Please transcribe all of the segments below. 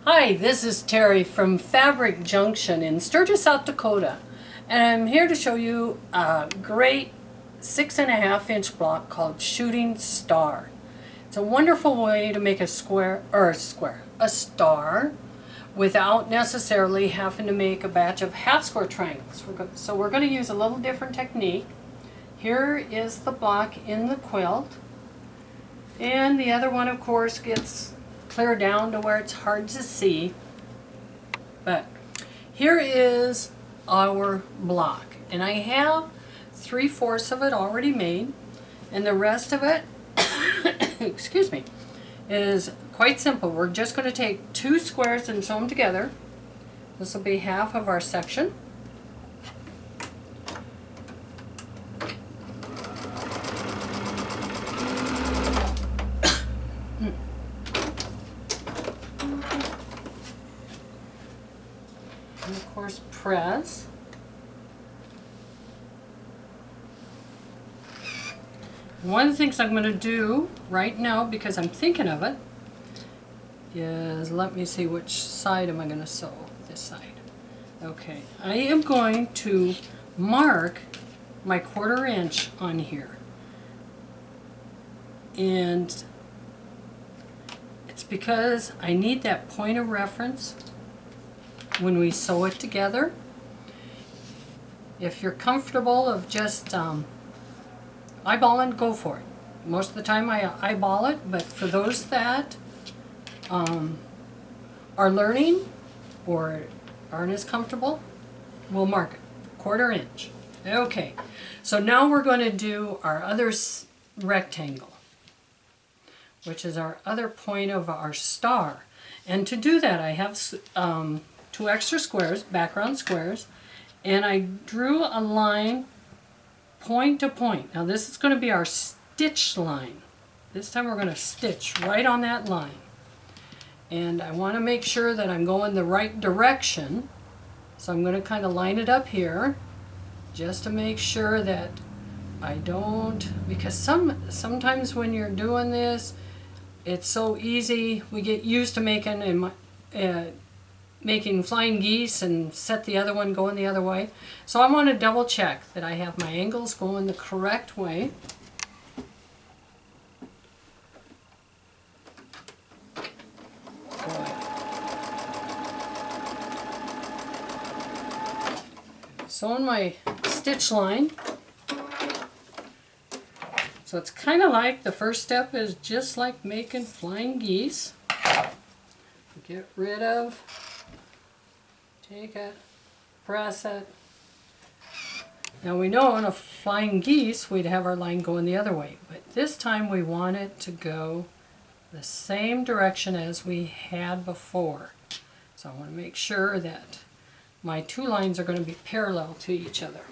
Hi, this is Terry from Fabric Junction in Sturgis, South Dakota, and I'm here to show you a great 6.5-inch block called Shooting Star. It's a wonderful way to make a star without necessarily having to make a batch of half square triangles. So we're going to use a little different technique. Here is the block in the quilt, and the other one of course gets clear down to where it's hard to see. But here is our block, and I have 3/4 of it already made, and the rest of it excuse me, is quite simple. We're just going to take 2 squares and sew them together. This will be half of our section. And of course press. One of the things I'm going to do right now, because I'm thinking of it, is let me see, which side am I going to sew? This side. Okay, I am going to mark my 1/4 inch on here. And it's because I need that point of reference when we sew it together. If you're comfortable of just eyeballing, go for it. Most of the time I eyeball it, but for those that are learning or aren't as comfortable, we'll mark it 1/4 inch. Okay, so now we're going to do our other rectangle, which is our other point of our star. And to do that I have 2 extra squares, background squares, and I drew a line point to point. Now this is going to be our stitch line. This time we're going to stitch right on that line. And I want to make sure that I'm going the right direction. So I'm going to kind of line it up here just to make sure that I don't, because sometimes when you're doing this, it's so easy. We get used to making flying geese and set the other one going the other way. So I want to double check that I have my angles going the correct way. Sewing my stitch line. So it's kind of like the first step is just like making flying geese. Get rid of, take it, press it. Now we know on a flying geese we'd have our line going the other way, but this time we want it to go the same direction as we had before. So I want to make sure that my 2 lines are going to be parallel to each other.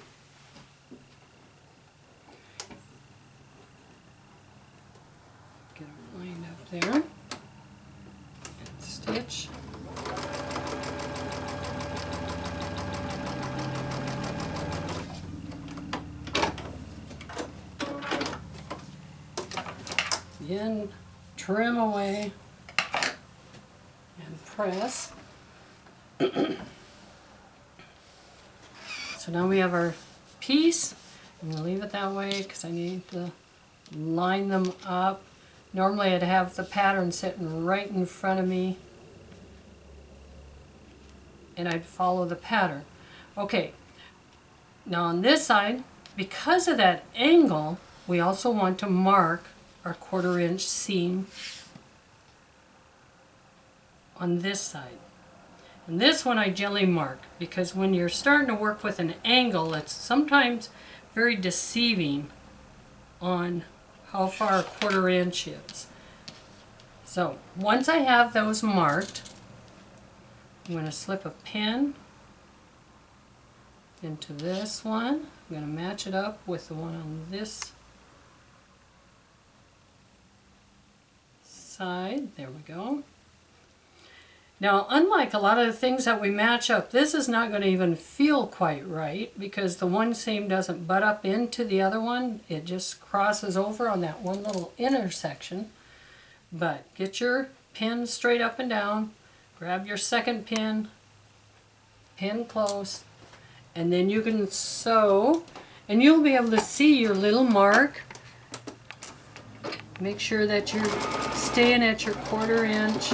Get it lined up there. And stitch. Again, trim away and press. So now we have our piece. I'm going to leave it that way because I need to line them up. Normally I'd have the pattern sitting right in front of me and I'd follow the pattern. Okay, now on this side, because of that angle, we also want to mark our 1/4 inch seam on this side. And this one I gently mark because when you're starting to work with an angle, it's sometimes very deceiving on how far a 1/4 inch is. So once I have those marked, I'm going to slip a pin into this one. I'm going to match it up with the one on this side. There we go. Now, unlike a lot of the things that we match up, this is not going to even feel quite right because the one seam doesn't butt up into the other one. It just crosses over on that one little intersection. But get your pin straight up and down, grab your second pin, pin close, and then you can sew, and you'll be able to see your little mark. Make sure that you're staying at your 1/4 inch.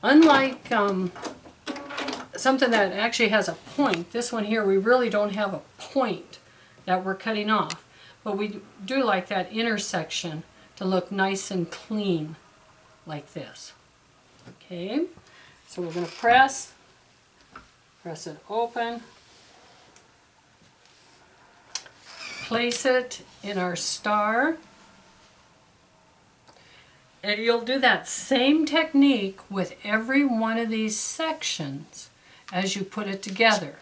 Unlike something that actually has a point, this one here, we really don't have a point that we're cutting off. But we do like that intersection to look nice and clean like this. Okay, so we're going to press it open, place it in our star, and you'll do that same technique with every one of these sections as you put it together.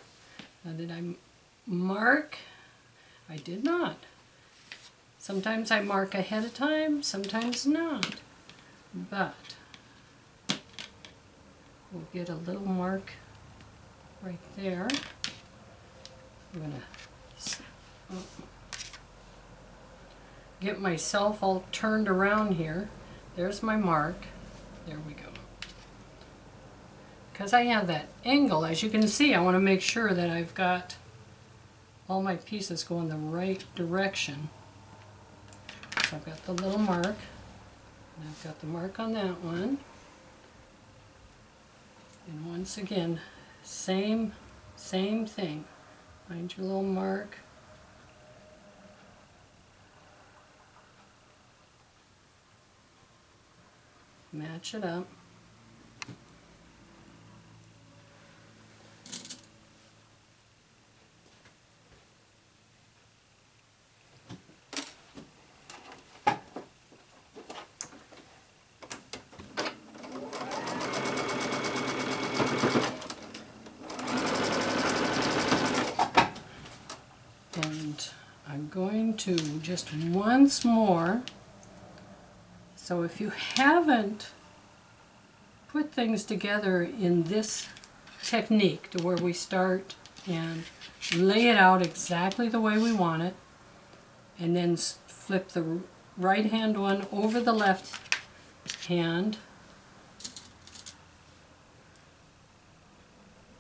Now, did I mark? I did not. Sometimes I mark ahead of time, sometimes not. But we'll get a little mark right there. I'm going to get myself all turned around here. There's my mark. There we go. Because I have that angle, as you can see, I want to make sure that I've got all my pieces going the right direction. So I've got the little mark, and I've got the mark on that one. And once again, same thing. Find your little mark. Match it up. And I'm going to just once more. So if you haven't put things together in this technique to where we start and lay it out exactly the way we want it, and then flip the right hand one over the left hand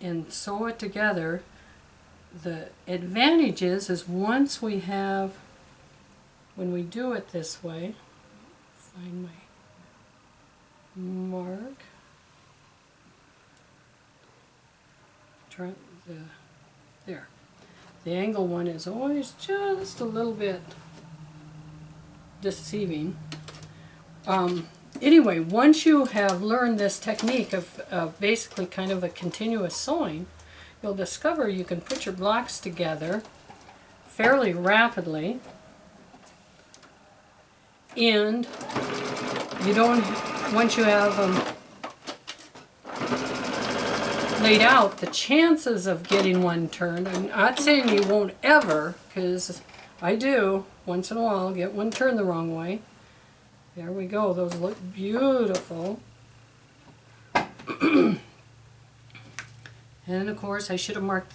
and sew it together, the advantage is once we have, when we do it this way, find my mark, there. The angle one is always just a little bit deceiving. Anyway, once you have learned this technique of basically kind of a continuous sewing, you'll discover you can put your blocks together fairly rapidly, and you don't, once you have them laid out, the chances of getting one turned, I'm not saying you won't ever, because I do once in a while get one turned the wrong way. There we go, those look beautiful. And of course I should have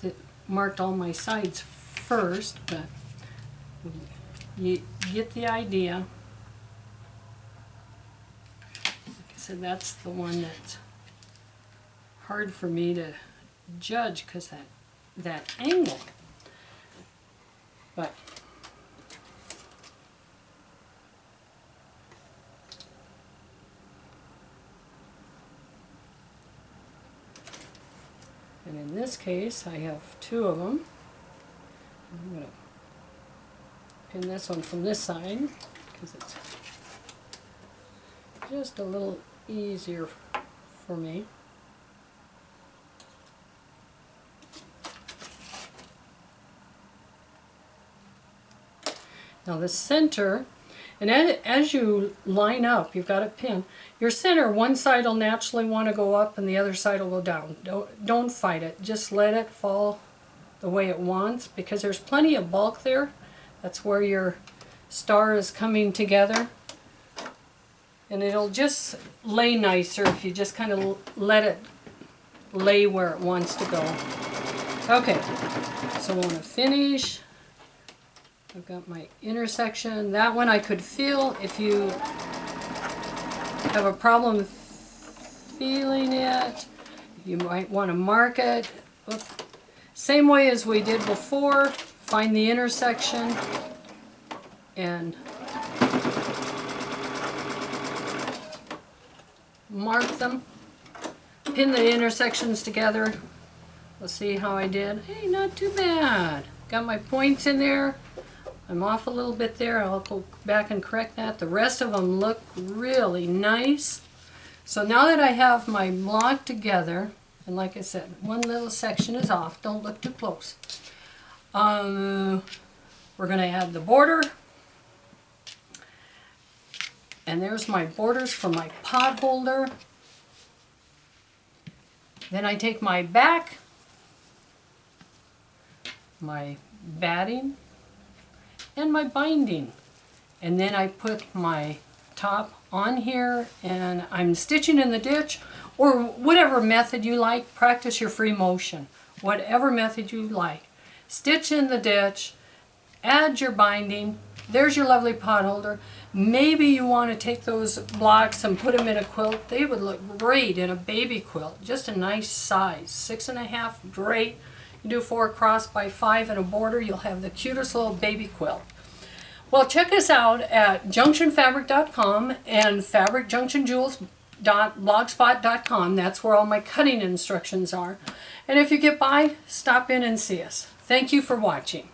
marked all my sides first, but you get the idea. Like I said, that's the one that's hard for me to judge because that angle. But and in this case I have two of them. I'm going to pin this one from this side because it's just a little easier for me. Now the center, and as you line up, you've got a pin, your center, one side will naturally want to go up and the other side will go down. Don't fight it. Just let it fall the way it wants, because there's plenty of bulk there. That's where your star is coming together. And it'll just lay nicer if you just kind of let it lay where it wants to go. Okay, so we want to finish I've got my intersection. That one I could feel. If you have a problem feeling it, you might want to mark it. Oop. Same way as we did before, find the intersection and mark them. Pin the intersections together. Let's see how I did. Hey, not too bad. Got my points in there. I'm off a little bit there. I'll go back and correct that. The rest of them look really nice. So now that I have my block together, and like I said, one little section is off. Don't look too close. We're going to add the border. And there's my borders for my pot holder. Then I take my back, my batting, and my binding, and then I put my top on here, and I'm stitching in the ditch, or whatever method you like. Practice your free motion, whatever method you like. Stitch in the ditch, add your binding. There's your lovely pot holder. Maybe you want to take those blocks and put them in a quilt. They would look great in a baby quilt, just a nice size, 6.5, great. You do 4 cross by 5 and a border, you'll have the cutest little baby quilt. Well, check us out at junctionfabric.com and fabricjunctionjewels.blogspot.com. That's where all my cutting instructions are. And if you get by, stop in and see us. Thank you for watching.